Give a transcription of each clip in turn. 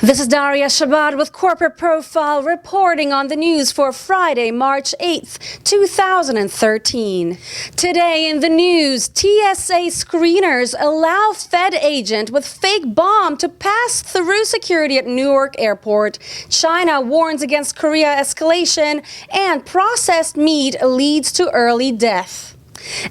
This is Daria Shabbat with Corporate Profile reporting on the news for Friday, March 8th, 2013. Today in the news, TSA screeners allow Fed agent with fake bomb to pass through security at Newark Airport. China warns against Korea escalation, and processed meat leads to early death.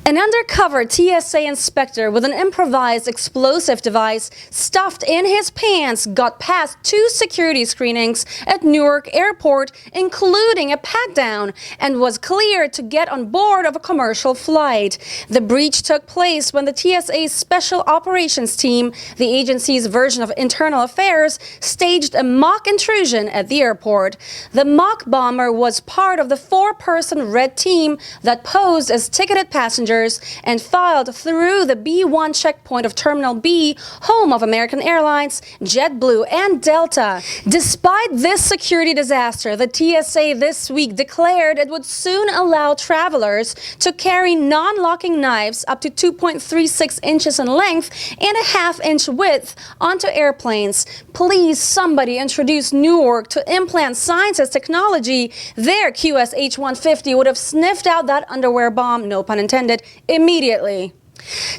An undercover TSA inspector with an improvised explosive device stuffed in his pants got past 2 security screenings at Newark Airport, including a pat-down, and was cleared to get on board of a commercial flight. The breach took place when the TSA's Special Operations Team, the agency's version of internal affairs, staged a mock intrusion at the airport. The mock bomber was part of the 4-person red team that posed as ticketed passengers and filed through the B1 checkpoint of Terminal B, home of American Airlines, JetBlue and Delta. Despite this security disaster, the TSA this week declared it would soon allow travelers to carry non-locking knives up to 2.36 inches in length and a half-inch width onto airplanes. Please, somebody introduce Newark to Implant Sciences technology. Their QSH-150 would have sniffed out that underwear bomb, no pun intended, immediately.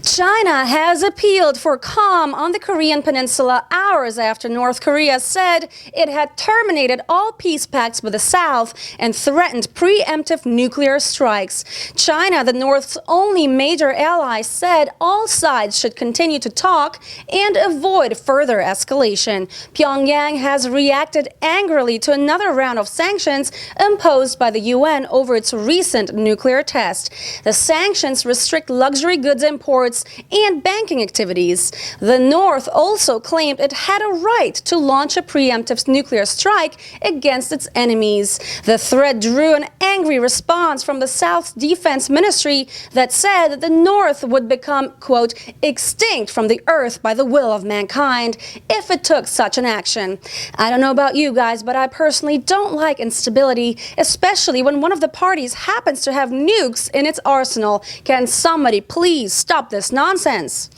China has appealed for calm on the Korean peninsula hours after North Korea said it had terminated all peace pacts with the South and threatened preemptive nuclear strikes. China, the North's only major ally, said all sides should continue to talk and avoid further escalation. Pyongyang has reacted angrily to another round of sanctions imposed by the UN over its recent nuclear test. The sanctions restrict luxury goods imports and banking activities. The North also claimed it had a right to launch a preemptive nuclear strike against its enemies. The threat drew an angry response from the South's defense ministry that said that the North would become, quote, extinct from the earth by the will of mankind if it took such an action. I don't know about you guys, but I personally don't like instability, especially when one of the parties happens to have nukes in its arsenal. Can somebody please stop this nonsense?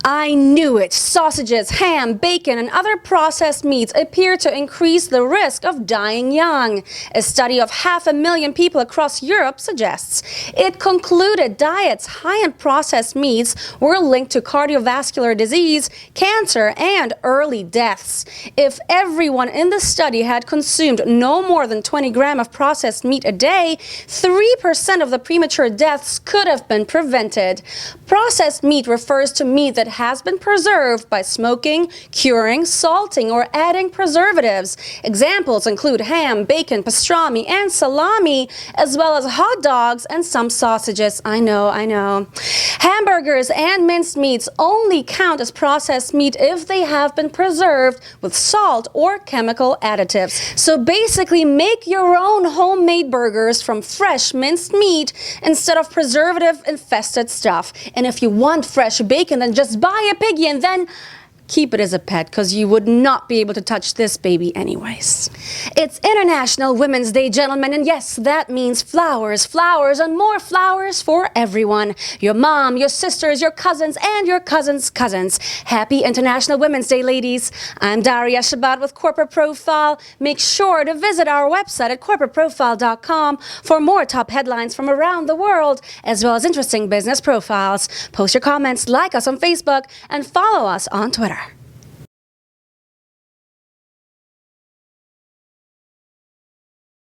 I knew it. Sausages, ham, bacon, and other processed meats appear to increase the risk of dying young. A study of 500,000 people across Europe suggests. It concluded diets high in processed meats were linked to cardiovascular disease, cancer, and early deaths. If everyone in the study had consumed no more than 20 grams of processed meat a day, 3% of the premature deaths could have been prevented. Processed meat refers to meat that has been preserved by smoking, curing, salting, or adding preservatives. Examples include ham, bacon, pastrami, and salami, as well as hot dogs and some sausages. I know. Hamburgers and minced meats only count as processed meat if they have been preserved with salt or chemical additives. So basically, make your own homemade burgers from fresh minced meat instead of preservative-infested stuff. And if you want fresh bacon, then just buy a piggy and then keep it as a pet, because you would not be able to touch this baby anyways. It's International Women's Day, gentlemen, and yes, that means flowers, flowers, and more flowers for everyone. Your mom, your sisters, your cousins, and your cousins' cousins. Happy International Women's Day, ladies. I'm Daria Shabbat with Corporate Profile. Make sure to visit our website at corporateprofile.com for more top headlines from around the world, as well as interesting business profiles. Post your comments, like us on Facebook, and follow us on Twitter.